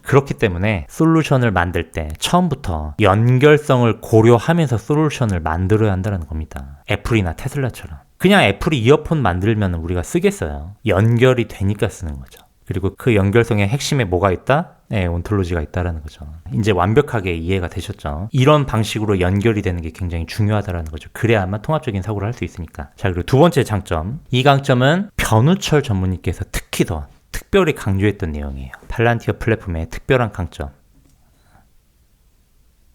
그렇기 때문에 솔루션을 만들 때 처음부터 연결성을 고려하면서 솔루션을 만들어야 한다는 겁니다. 애플이나 테슬라처럼. 그냥 애플이 이어폰 만들면 우리가 쓰겠어요. 연결이 되니까 쓰는 거죠. 그리고 그 연결성의 핵심에 뭐가 있다? 네, 온톨로지가 있다라는 거죠. 이제 완벽하게 이해가 되셨죠? 이런 방식으로 연결이 되는 게 굉장히 중요하다라는 거죠. 그래야만 통합적인 사고를 할 수 있으니까. 자, 그리고 두 번째 장점. 이 강점은 변우철 전무님께서 특히 더 특별히 강조했던 내용이에요. 팔란티어 플랫폼의 특별한 강점.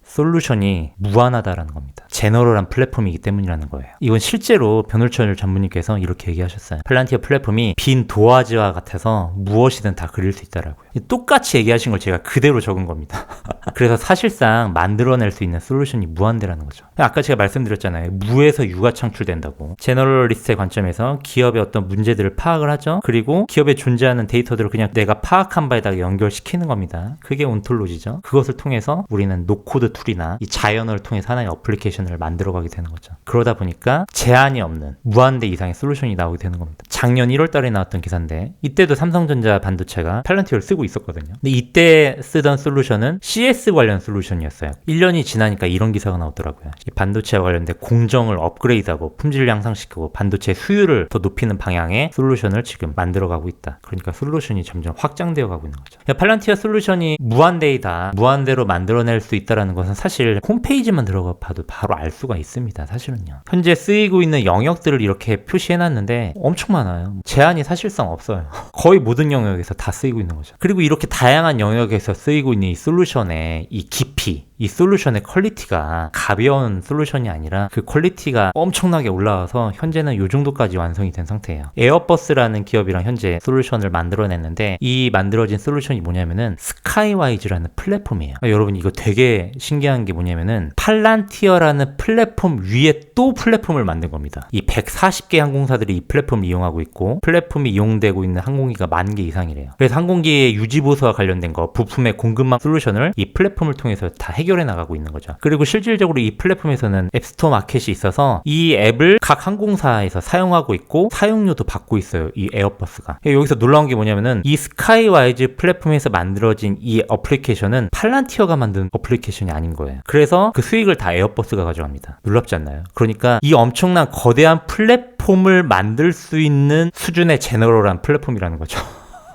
솔루션이 무한하다라는 겁니다. 제너럴한 플랫폼이기 때문이라는 거예요. 이건 실제로 변울철 전무님께서 이렇게 얘기하셨어요. 팔란티어 플랫폼이 빈 도화지와 같아서 무엇이든 다 그릴 수 있다라고요. 똑같이 얘기하신 걸 제가 그대로 적은 겁니다. 그래서 사실상 만들어낼 수 있는 솔루션이 무한대라는 거죠. 아까 제가 말씀드렸잖아요. 무에서 유가 창출된다고. 제너럴리스트의 관점에서 기업의 어떤 문제들을 파악을 하죠. 그리고 기업에 존재하는 데이터들을 그냥 내가 파악한 바에다가 연결시키는 겁니다. 그게 온톨로지죠. 그것을 통해서 우리는 노코드 툴이나 이 자연어를 통해서 하나의 어플리케이션을 만들어가게 되는 거죠. 그러다 보니까 제한이 없는 무한대 이상의 솔루션이 나오게 되는 겁니다. 작년 1월 달에 나왔던 기사인데 이때도 삼성전자 반도체가 팔란티어를 쓰고 있었거든요. 근데 이때 쓰던 솔루션은 CS 관련 솔루션이었어요. 1년이 지나니까 이런 기사가 나오더라고요. 이 반도체와 관련된 공정을 업그레이드하고 품질 향상시키고 반도체 수율을 더 높이는 방향의 솔루션을 지금 만들어가고 있다. 그러니까 솔루션이 점점 확장되어 가고 있는 거죠. 팔란티어 솔루션이 무한대이다. 무한대로 만들어낼 수 있다는 것은 사실 홈페이지만 들어가 봐도 바로 알 수가 있습니다. 사실은요. 현재 쓰이고 있는 영역들을 이렇게 표시해놨는데 엄청 많아요. 제한이 사실상 없어요. 거의 모든 영역에서 다 쓰이고 있는 거죠. 그리고 이렇게 다양한 영역에서 쓰이고 있는 이 솔루션의 이 깊이, 이 솔루션의 퀄리티가 가벼운 솔루션이 아니라 그 퀄리티가 엄청나게 올라와서 현재는 이 정도까지 완성이 된 상태예요. 에어버스라는 기업이랑 현재 솔루션을 만들어냈는데 이 만들어진 솔루션이 뭐냐면은 스카이와이즈라는 플랫폼이에요. 여러분 이거 되게 신기한 게 뭐냐면은 팔란티어라는 플랫폼 위에 또 플랫폼을 만든 겁니다. 이 140개 항공사들이 이 플랫폼을 이용하고 있고 플랫폼이 이용되고 있는 항공기가 10,000개 이상이래요. 그래서 항공기의 유지보수와 관련된 거 부품의 공급망 솔루션을 이 플랫폼을 통해서 다 해결해 나가고 있는 거죠. 그리고 실질적으로 이 플랫폼에서는 앱스토어 마켓이 있어서 이 앱을 각 항공사에서 사용하고 있고 사용료도 받고 있어요. 이 에어버스가. 여기서 놀라운 게 뭐냐면은 이 스카이와이즈 플랫폼에서 만들어진 이 어플리케이션은 팔란티어가 만든 어플리케이션이 아닌 거예요. 그래서 그 수익을 다 에어버스가 가져갑니다. 놀랍지 않나요? 그러니까 이 엄청난 거대한 플랫폼을 만들 수 있는 수준의 제너럴한 플랫폼이라는 거죠.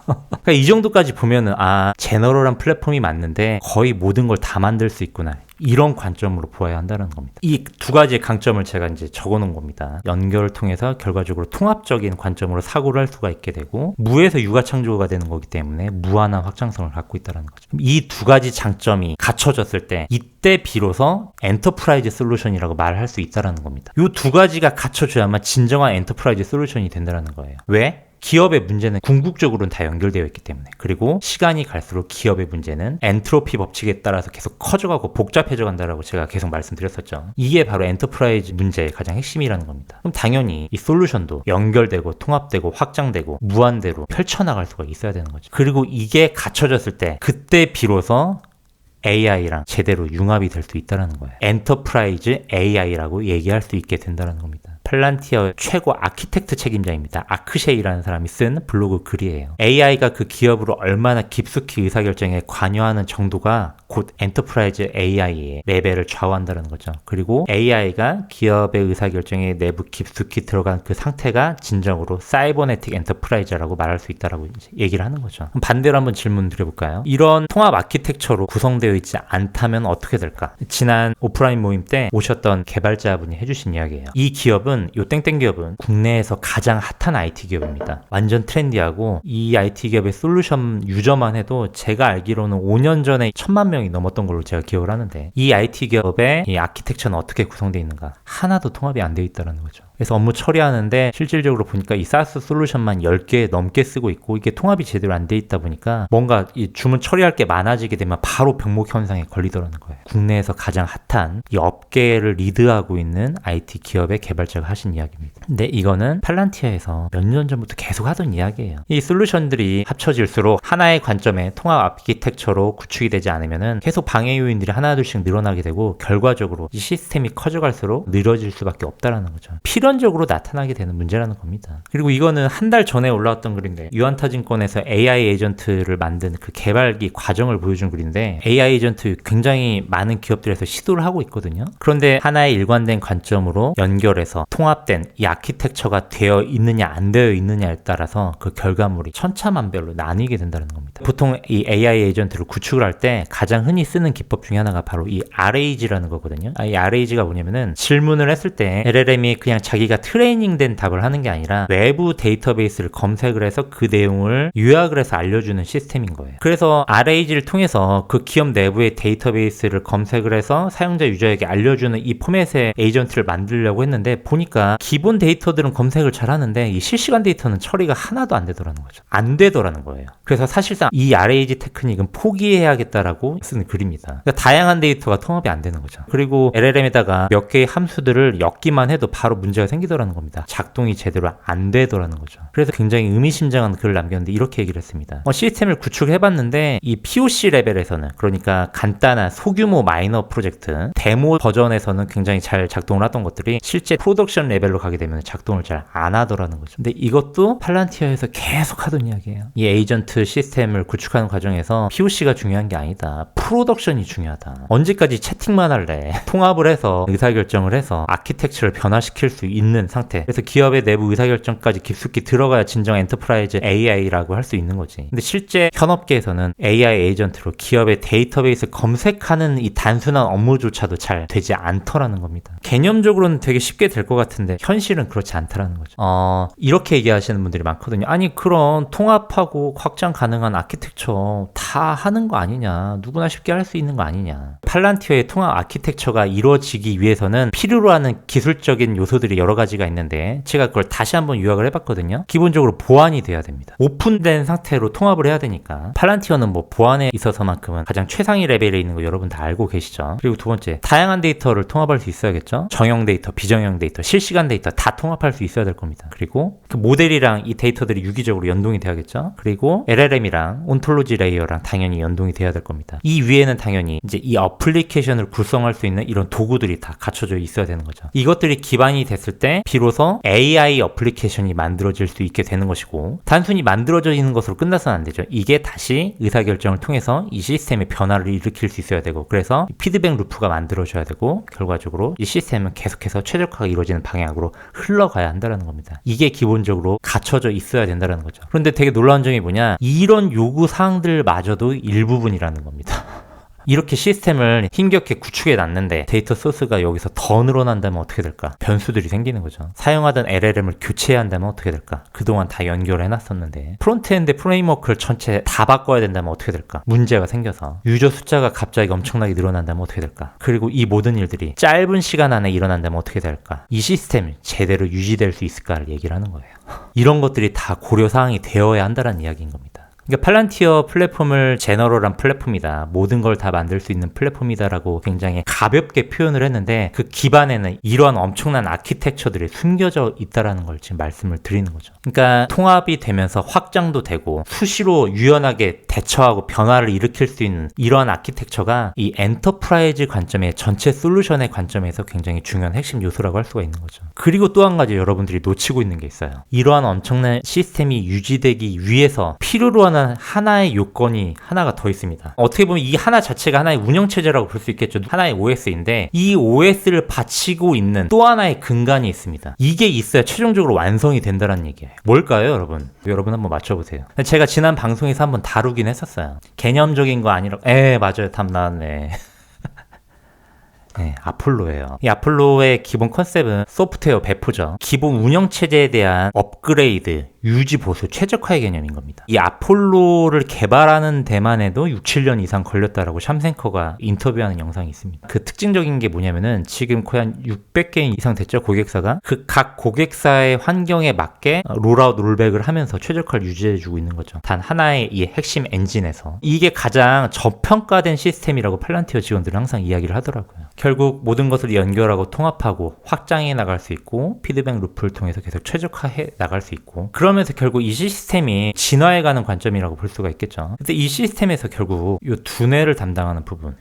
그러니까 이 정도까지 보면은 제너럴한 플랫폼이 맞는데 거의 모든 걸 다 만들 수 있구나. 이런 관점으로 보아야 한다는 겁니다. 이 두 가지의 강점을 제가 이제 적어 놓은 겁니다. 연결을 통해서 결과적으로 통합적인 관점으로 사고를 할 수가 있게 되고 무에서 유가 창조가 되는 거기 때문에 무한한 확장성을 갖고 있다는 거죠. 이 두 가지 장점이 갖춰졌을 때 이때 비로소 엔터프라이즈 솔루션이라고 말을 할 수 있다는 겁니다. 이 두 가지가 갖춰져야만 진정한 엔터프라이즈 솔루션이 된다는 거예요. 왜? 기업의 문제는 궁극적으로는 다 연결되어 있기 때문에 그리고 시간이 갈수록 기업의 문제는 엔트로피 법칙에 따라서 계속 커져가고 복잡해져 간다라고 제가 계속 말씀드렸었죠. 이게 바로 엔터프라이즈 문제의 가장 핵심이라는 겁니다. 그럼 당연히 이 솔루션도 연결되고 통합되고 확장되고 무한대로 펼쳐나갈 수가 있어야 되는 거죠. 그리고 이게 갖춰졌을 때 그때 비로소 AI랑 제대로 융합이 될 수 있다는 거예요. 엔터프라이즈 AI라고 얘기할 수 있게 된다는 겁니다. 팔란티어 최고 아키텍트 책임자입니다. 아크셰이라는 사람이 쓴 블로그 글이에요. AI가 그 기업으로 얼마나 깊숙이 의사결정에 관여하는 정도가 곧 엔터프라이즈 AI의 레벨을 좌우한다는 거죠. 그리고 AI가 기업의 의사결정에 내부 깊숙이 들어간 그 상태가 진정으로 사이버네틱 엔터프라이즈라고 말할 수 있다라고 얘기를 하는 거죠. 그럼 반대로 한번 질문 드려볼까요? 이런 통합 아키텍처로 구성되어 있지 않다면 어떻게 될까? 지난 오프라인 모임 때 오셨던 개발자분이 해주신 이야기예요. 이 기업은 요 땡땡 기업은 국내에서 가장 핫한 IT 기업입니다. 완전 트렌디하고 이 IT 기업의 솔루션 유저만 해도 제가 알기로는 5년 전에 1000만 명이 넘었던 걸로 제가 기억을 하는데 이 IT 기업의 이 아키텍처는 어떻게 구성되어 있는가? 하나도 통합이 안 되어 있다는 거죠. 그래서 업무 처리하는데 실질적으로 보니까 이 SaaS 솔루션만 10개 넘게 쓰고 있고 이게 통합이 제대로 안 돼 있다 보니까 뭔가 이 주문 처리할 게 많아지게 되면 바로 병목 현상에 걸리더라는 거예요. 국내에서 가장 핫한 이 업계를 리드하고 있는 IT 기업의 개발자가 하신 이야기입니다. 근데 이거는 팔란티어에서 몇 년 전부터 계속 하던 이야기예요. 이 솔루션들이 합쳐질수록 하나의 관점에 통합 아키텍처로 구축이 되지 않으면은 계속 방해 요인들이 하나둘씩 늘어나게 되고 결과적으로 이 시스템이 커져갈수록 느려질 수밖에 없다라는 거죠. 필요 필연적으로 나타나게 되는 문제라는 겁니다. 그리고 이거는 한 달 전에 올라왔던 글인데 유안타증권에서 AI 에이전트를 만든 그 개발기 과정을 보여준 글인데 AI 에이전트 굉장히 많은 기업들에서 시도를 하고 있거든요. 그런데 하나의 일관된 관점으로 연결해서 통합된 이 아키텍처가 되어 있느냐 안 되어 있느냐에 따라서 그 결과물이 천차만별로 나뉘게 된다는 겁니다. 보통 이 AI 에이전트를 구축을 할 때 가장 흔히 쓰는 기법 중에 하나가 바로 이 RAG라는 거거든요. 이 RAG가 뭐냐면은 질문을 했을 때 LLM이 그냥 자기가 트레이닝된 답을 하는 게 아니라 외부 데이터베이스를 검색을 해서 그 내용을 요약을 해서 알려주는 시스템인 거예요. 그래서 RAG를 통해서 그 기업 내부의 데이터베이스를 검색을 해서 사용자 유저에게 알려주는 이 포맷의 에이전트를 만들려고 했는데 보니까 기본 데이터들은 검색을 잘 하는데 이 실시간 데이터는 처리가 하나도 안 되더라는 거죠. 안 되더라는 거예요. 그래서 사실상 이 RAG 테크닉은 포기해야겠다라고 쓴 글입니다. 그러니까 다양한 데이터가 통합이 안 되는 거죠. 그리고 LLM에다가 몇 개의 함수들을 엮기만 해도 바로 문제가 생기더라는 겁니다. 작동이 제대로 안 되더라는 거죠. 그래서 굉장히 의미심장한 글을 남겼는데 이렇게 얘기를 했습니다. 시스템을 구축해봤는데 이 POC 레벨에서는 그러니까 간단한 소규모 마이너 프로젝트 데모 버전에서는 굉장히 잘 작동을 하던 것들이 실제 프로덕션 레벨로 가게 되면 작동을 잘 안 하더라는 거죠. 근데 이것도 팔란티어에서 계속 하던 이야기예요. 이 에이전트 시스템을 구축하는 과정에서 POC가 중요한 게 아니다. 프로덕션이 중요하다. 언제까지 채팅만 할래? 통합을 해서 의사결정을 해서 아키텍처를 변화시킬 수 있는 상태. 그래서 기업의 내부 의사결정까지 깊숙이 들어가야 진정 엔터프라이즈 AI라고 할 수 있는 거지. 근데 실제 현업계에서는 AI 에이전트로 기업의 데이터베이스 검색하는 이 단순한 업무조차도 잘 되지 않더라는 겁니다. 개념적으로는 되게 쉽게 될 것 같은데 현실은 그렇지 않다라는 거죠. 이렇게 얘기하시는 분들이 많거든요. 아니 그런 통합하고 확장 가능한 아키텍처 다 하는 거 아니냐. 누구나 쉽게 할 수 있는 거 아니냐. 팔란티어의 통합 아키텍처가 이루어지기 위해서는 필요로 하는 기술적인 요소들이 여러 가지가 있는데 제가 그걸 다시 한번 요약을 해봤거든요. 기본적으로 보안이 돼야 됩니다. 오픈된 상태로 통합을 해야 되니까 팔란티어는 뭐 보안에 있어서만큼은 가장 최상위 레벨에 있는 거 여러분 다 알고 계시죠. 그리고 두 번째, 다양한 데이터를 통합할 수 있어야겠죠. 정형 데이터, 비정형 데이터, 실시간 데이터 다 통합할 수 있어야 될 겁니다. 그리고 그 모델이랑 이 데이터들이 유기적으로 연동이 돼야겠죠. 그리고 LLM이랑 온톨로지 레이어랑 당연히 연동이 돼야 될 겁니다. 이 위에는 당연히 이제 이 어플리케이션을 구성할 수 있는 이런 도구들이 다 갖춰져 있어야 되는 거죠. 이것들이 기반이 됐을 때 비로소 AI 어플리케이션이 만들어질 수 있게 되는 것이고 단순히 만들어져 있는 것으로 끝나서는 안 되죠. 이게 다시 의사결정을 통해서 이 시스템의 변화를 일으킬 수 있어야 되고 그래서 피드백 루프가 만들어져야 되고 결과적으로 이 시스템은 계속해서 최적화가 이루어지는 방향으로 흘러가야 한다는 겁니다. 이게 기본적으로 갖춰져 있어야 된다는 거죠. 그런데 되게 놀라운 점이 뭐냐, 이런 요구사항들마저도 일부분이라는 겁니다. 이렇게 시스템을 힘겹게 구축해 놨는데 데이터 소스가 여기서 더 늘어난다면 어떻게 될까? 변수들이 생기는 거죠. 사용하던 LLM을 교체해야 한다면 어떻게 될까? 그동안 다 연결해 놨었는데 프론트엔드 프레임워크를 전체 다 바꿔야 된다면 어떻게 될까? 문제가 생겨서 유저 숫자가 갑자기 엄청나게 늘어난다면 어떻게 될까? 그리고 이 모든 일들이 짧은 시간 안에 일어난다면 어떻게 될까? 이 시스템이 제대로 유지될 수 있을까를 얘기를 하는 거예요. 이런 것들이 다 고려사항이 되어야 한다는 이야기인 겁니다. 그러니까 팔란티어 플랫폼을 제너럴한 플랫폼이다. 모든 걸 다 만들 수 있는 플랫폼이다라고 굉장히 가볍게 표현을 했는데 그 기반에는 이러한 엄청난 아키텍처들이 숨겨져 있다라는 걸 지금 말씀을 드리는 거죠. 그러니까 통합이 되면서 확장도 되고 수시로 유연하게 대처하고 변화를 일으킬 수 있는 이러한 아키텍처가 이 엔터프라이즈 관점의 전체 솔루션의 관점에서 굉장히 중요한 핵심 요소라고 할 수가 있는 거죠. 그리고 또 한 가지 여러분들이 놓치고 있는 게 있어요. 이러한 엄청난 시스템이 유지되기 위해서 필요로 하는 하나의 요건이 하나가 더 있습니다. 어떻게 보면 이 하나 자체가 하나의 운영체제라고 볼 수 있겠죠. 하나의 OS인데 이 OS를 바치고 있는 또 하나의 근간이 있습니다. 이게 있어야 최종적으로 완성이 된다는 얘기예요. 뭘까요, 여러분? 여러분 한번 맞춰보세요. 제가 지난 방송에서 한번 다루긴 했었어요. 개념적인 거 아니라 맞아요. 답 나왔네. 네, 아폴로예요. 이 아폴로의 기본 컨셉은 소프트웨어 배포죠. 기본 운영체제에 대한 업그레이드, 유지, 보수, 최적화의 개념인 겁니다. 이 아폴로를 개발하는 데만 해도 6, 7년 이상 걸렸다라고 샴생커가 인터뷰하는 영상이 있습니다. 그 특징적인 게 뭐냐면은 지금 거의 한 600개 이상 됐죠, 고객사가. 그 각 고객사의 환경에 맞게 롤아웃, 롤백을 하면서 최적화를 유지해주고 있는 거죠. 단 하나의 이 핵심 엔진에서. 이게 가장 저평가된 시스템이라고 팔란티어 직원들은 항상 이야기를 하더라고요. 결국 모든 것을 연결하고 통합하고 확장해 나갈 수 있고 피드백 루프를 통해서 계속 최적화해 나갈 수 있고 그러면서 결국 이 시스템이 진화해가는 관점이라고 볼 수가 있겠죠. 근데 이 시스템에서 결국 이 두뇌를 담당하는 부분,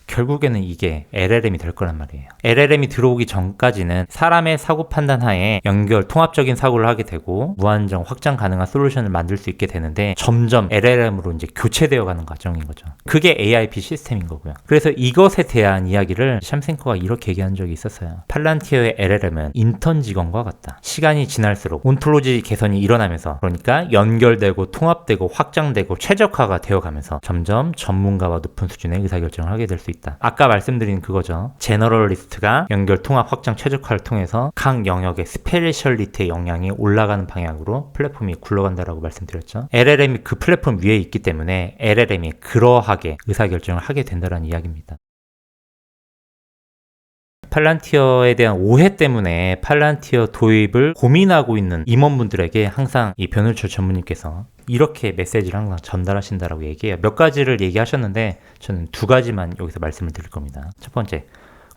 결국에는 이게 LLM이 될 거란 말이에요. LLM이 들어오기 전까지는 사람의 사고 판단 하에 연결, 통합적인 사고를 하게 되고 무한정 확장 가능한 솔루션을 만들 수 있게 되는데 점점 LLM으로 이제 교체되어 가는 과정인 거죠. 그게 AIP 시스템인 거고요. 그래서 이것에 대한 이야기를 샴생커가 이렇게 얘기한 적이 있었어요. 팔란티어의 LLM은 인턴 직원과 같다. 시간이 지날수록 온톨로지 개선이 일어나면서, 그러니까 연결되고 통합되고 확장되고 최적화가 되어가면서 점점 전문가와 높은 수준의 의사결정을 하게 될 수 있다. 아까 말씀드린 그거죠. 제너럴리스트가 연결, 통합, 확장, 최적화를 통해서 각 영역의 스페셜리티의 역량이 올라가는 방향으로 플랫폼이 굴러간다라고 말씀드렸죠. LLM이 그 플랫폼 위에 있기 때문에 LLM이 그러하게 의사결정을 하게 된다는 이야기입니다. 팔란티어에 대한 오해 때문에 팔란티어 도입을 고민하고 있는 임원분들에게 항상 이 변울철 전무님께서 이렇게 메시지를 항상 전달하신다라고 얘기해요. 몇 가지를 얘기하셨는데 저는 두 가지만 여기서 말씀을 드릴 겁니다. 첫 번째,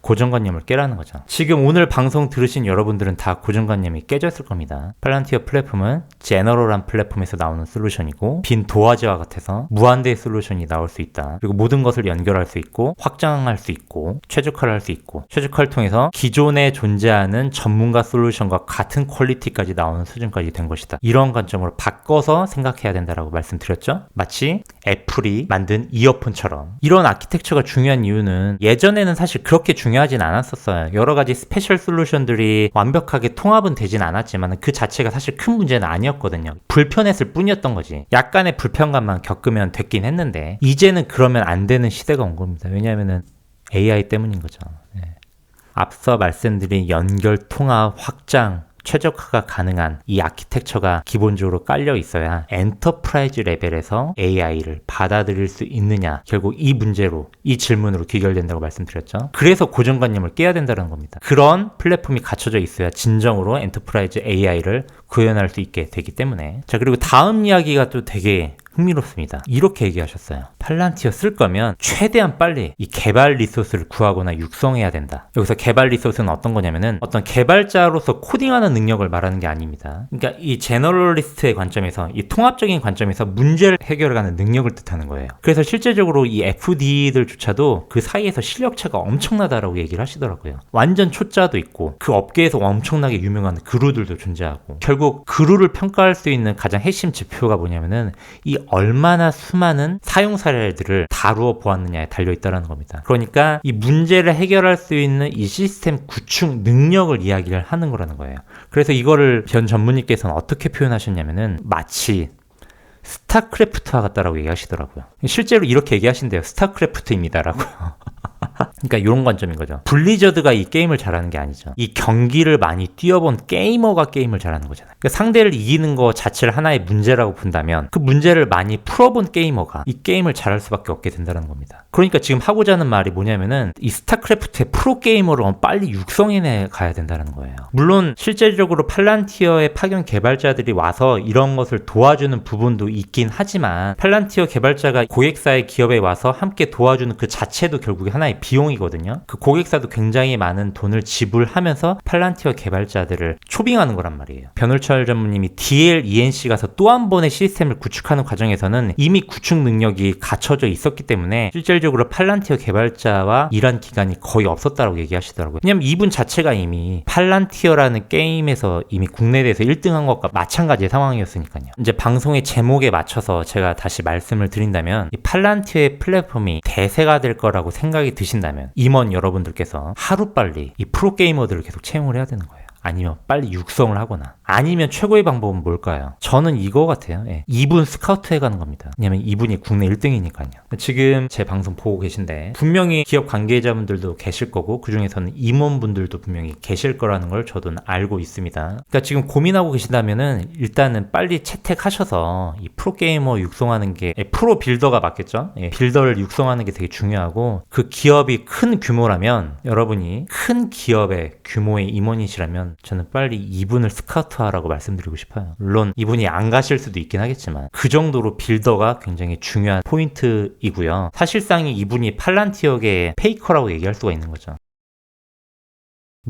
고정관념을 깨라는 거죠. 지금 오늘 방송 들으신 여러분들은 다 고정관념이 깨졌을 겁니다. 팔란티어 플랫폼은 제너럴한 플랫폼에서 나오는 솔루션이고 빈 도화지와 같아서 무한대의 솔루션이 나올 수 있다. 그리고 모든 것을 연결할 수 있고 확장할 수 있고 최적화를 할 수 있고 최적화를 통해서 기존에 존재하는 전문가 솔루션과 같은 퀄리티까지 나오는 수준까지 된 것이다. 이런 관점으로 바꿔서 생각해야 된다라고 말씀드렸죠. 마치 애플이 만든 이어폰처럼. 이런 아키텍처가 중요한 이유는 예전에는 사실 그렇게 중요하진 않았었어요. 여러 가지 스페셜 솔루션들이 완벽하게 통합은 되진 않았지만 그 자체가 사실 큰 문제는 아니었거든요. 불편했을 뿐이었던 거지. 약간의 불편감만 겪으면 됐긴 했는데 이제는 그러면 안 되는 시대가 온 겁니다. 왜냐하면 AI 때문인 거죠. 네. 앞서 말씀드린 연결, 통합, 확장, 최적화가 가능한 이 아키텍처가 기본적으로 깔려 있어야 엔터프라이즈 레벨에서 AI를 받아들일 수 있느냐, 결국 이 문제로, 이 질문으로 귀결된다고 말씀드렸죠. 그래서 고정관념을 깨야 된다는 겁니다. 그런 플랫폼이 갖춰져 있어야 진정으로 엔터프라이즈 AI를 구현할 수 있게 되기 때문에. 자, 그리고 다음 이야기가 또 되게 흥미롭습니다. 이렇게 얘기하셨어요. 팔란티어 쓸 거면 최대한 빨리 이 개발 리소스를 구하거나 육성해야 된다. 여기서 개발 리소스는 어떤 거냐면은 어떤 개발자로서 코딩하는 능력을 말하는 게 아닙니다. 그러니까 이 제너럴리스트의 관점에서, 이 통합적인 관점에서 문제를 해결하는 능력을 뜻하는 거예요. 그래서 실제적으로 이 FD들조차도 그 사이에서 실력차가 엄청나다라고 얘기를 하시더라고요. 완전 초짜도 있고 그 업계에서 엄청나게 유명한 그루들도 존재하고, 결국 그루를 평가할 수 있는 가장 핵심 지표가 뭐냐면은 이 얼마나 수많은 사용 사례들을 다루어 보았느냐에 달려있다는 겁니다. 그러니까 이 문제를 해결할 수 있는 이 시스템 구축 능력을 이야기를 하는 거라는 거예요. 그래서 이거를 변 전무님께서는 어떻게 표현하셨냐면은 마치 스타크래프트와 같다라고 얘기하시더라고요. 실제로 이렇게 얘기하신대요. 스타크래프트입니다라고요. 그러니까 이런 관점인 거죠. 블리저드가 이 게임을 잘하는 게 아니죠. 이 경기를 많이 뛰어본 게이머가 게임을 잘하는 거잖아요. 그러니까 상대를 이기는 거 자체를 하나의 문제라고 본다면 그 문제를 많이 풀어본 게이머가 이 게임을 잘할 수밖에 없게 된다는 겁니다. 그러니까 지금 하고자 하는 말이 뭐냐면은 이 스타크래프트의 프로게이머로 빨리 육성해 가야 된다는 거예요. 물론 실질적으로 팔란티어의 파견 개발자들이 와서 이런 것을 도와주는 부분도 있긴 하지만 팔란티어 개발자가 고객사의 기업에 와서 함께 도와주는 그 자체도 결국에 하나의 비용이거든요. 그 고객사도 굉장히 많은 돈을 지불하면서 팔란티어 개발자들을 초빙하는 거란 말이에요. 변울철 전무님이 DLENC 가서 또 한 번의 시스템을 구축하는 과정에서는 이미 구축 능력이 갖춰져 있었기 때문에 실질적으로 팔란티어 개발자와 일한 기간이 거의 없었다고 얘기하시더라고요. 왜냐면 이분 자체가 이미 팔란티어라는 게임에서 이미 국내대에서 1등한 것과 마찬가지의 상황이었으니까요. 이제 방송의 제목에 맞춰서 제가 다시 말씀을 드린다면 이 팔란티어의 플랫폼이 대세가 될 거라고 생각이 드신다면 임원 여러분들께서 하루빨리 이 프로게이머들을 계속 채용을 해야 되는 거예요. 아니면 빨리 육성을 하거나, 아니면 최고의 방법은 뭘까요? 저는 이거 같아요. 예. 이분 스카우트 해가는 겁니다. 왜냐면 이분이 국내 1등이니까요. 지금 제 방송 보고 계신데 분명히 기업 관계자분들도 계실 거고 그 중에서는 임원분들도 분명히 계실 거라는 걸 저도 알고 있습니다. 그러니까 지금 고민하고 계신다면은 일단은 빨리 채택하셔서 이 프로게이머 육성하는 게, 프로 빌더가 맞겠죠? 예. 빌더를 육성하는 게 되게 중요하고, 그 기업이 큰 규모라면, 여러분이 큰 기업의 규모의 임원이시라면 저는 빨리 이분을 스카우트하라고 말씀드리고 싶어요. 물론 이분이 안 가실 수도 있긴 하겠지만 그 정도로 빌더가 굉장히 중요한 포인트이고요. 사실상 이분이 팔란티어계의 페이커라고 얘기할 수가 있는 거죠.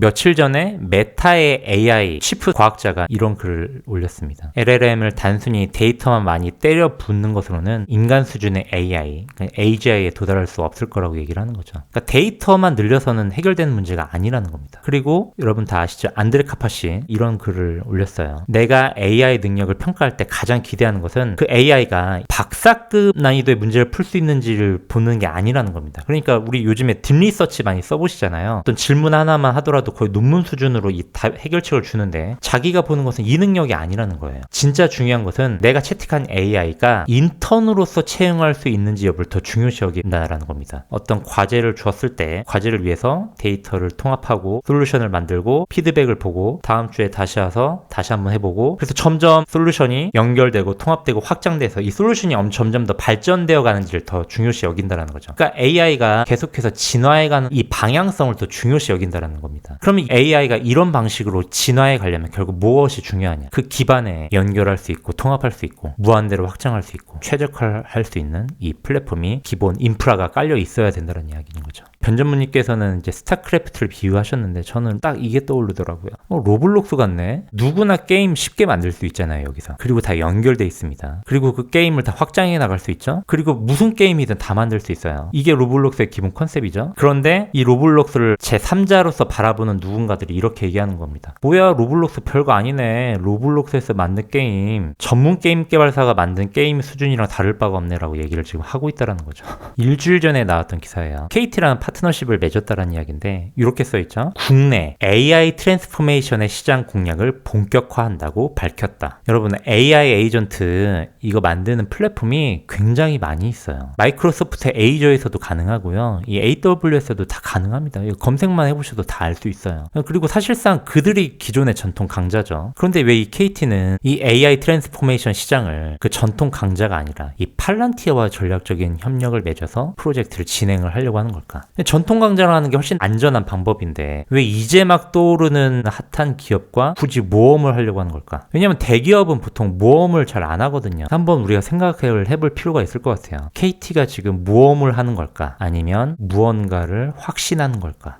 며칠 전에 메타의 AI 치프 과학자가 이런 글을 올렸습니다. LLM을 단순히 데이터만 많이 때려 붓는 것으로는 인간 수준의 AI, 그러니까 AGI에 도달할 수 없을 거라고 얘기를 하는 거죠. 그러니까 데이터만 늘려서는 해결되는 문제가 아니라는 겁니다. 그리고 여러분 다 아시죠? 안드레 카파시 이런 글을 올렸어요. 내가 AI 능력을 평가할 때 가장 기대하는 것은 그 AI가 박사급 난이도의 문제를 풀 수 있는지를 보는 게 아니라는 겁니다. 그러니까 우리 요즘에 딥리서치 많이 써보시잖아요. 어떤 질문 하나만 하더라도 거의 논문 수준으로 이 해결책을 주는데 자기가 보는 것은 이 능력이 아니라는 거예요. 진짜 중요한 것은 내가 채택한 AI가 인턴으로서 채용할 수 있는지 여부를 더 중요시 여긴다라는 겁니다. 어떤 과제를 주었을 때 과제를 위해서 데이터를 통합하고 솔루션을 만들고 피드백을 보고 다음 주에 다시 와서 다시 한번 해보고 그래서 점점 솔루션이 연결되고 통합되고 확장돼서 이 솔루션이 점점 더 발전되어 가는지를 더 중요시 여긴다라는 거죠. 그러니까 AI가 계속해서 진화해가는 이 방향성을 더 중요시 여긴다라는 겁니다. 그럼 AI가 이런 방식으로 진화해 가려면 결국 무엇이 중요하냐? 그 기반에 연결할 수 있고 통합할 수 있고 무한대로 확장할 수 있고 최적화할 수 있는 이 플랫폼이 기본 인프라가 깔려 있어야 된다는 이야기인 거죠. 변전무님께서는 이제 스타크래프트를 비유하셨는데 저는 딱 이게 떠오르더라고요. 로블록스 같네. 누구나 게임 쉽게 만들 수 있잖아요, 여기서. 그리고 다 연결돼 있습니다. 그리고 그 게임을 다 확장해 나갈 수 있죠. 그리고 무슨 게임이든 다 만들 수 있어요. 이게 로블록스의 기본 컨셉이죠. 그런데 이 로블록스를 제3자로서 바라보는 누군가들이 이렇게 얘기하는 겁니다. 뭐야, 로블록스 별거 아니네. 로블록스에서 만든 게임, 전문 게임 개발사가 만든 게임 수준이랑 다를 바가 없네라고 얘기를 지금 하고 있다라는 거죠. 일주일 전에 나왔던 기사예요. KT라는 파트너십을 맺었다라는 이야기인데 이렇게 써있죠. 국내 AI 트랜스포메이션의 시장 공략을 본격화한다고 밝혔다. 여러분 AI 에이전트 이거 만드는 플랫폼이 굉장히 많이 있어요. 마이크로소프트 에이저에서도 가능하고요. 이 AWS에도 다 가능합니다. 이거 검색만 해보셔도 다 알 수 있어요. 그리고 사실상 그들이 기존의 전통 강자죠. 그런데 왜 이 KT는 이 AI 트랜스포메이션 시장을 그 전통 강자가 아니라 이 팔란티어와 전략적인 협력을 맺어서 프로젝트를 진행을 하려고 하는 걸까? 전통 강자라는 게 훨씬 안전한 방법인데 왜 이제 막 떠오르는 핫한 기업과 굳이 모험을 하려고 하는 걸까? 왜냐면 대기업은 보통 모험을 잘 안 하거든요. 한번 우리가 생각을 해볼 필요가 있을 것 같아요. KT가 지금 모험을 하는 걸까? 아니면 무언가를 확신하는 걸까?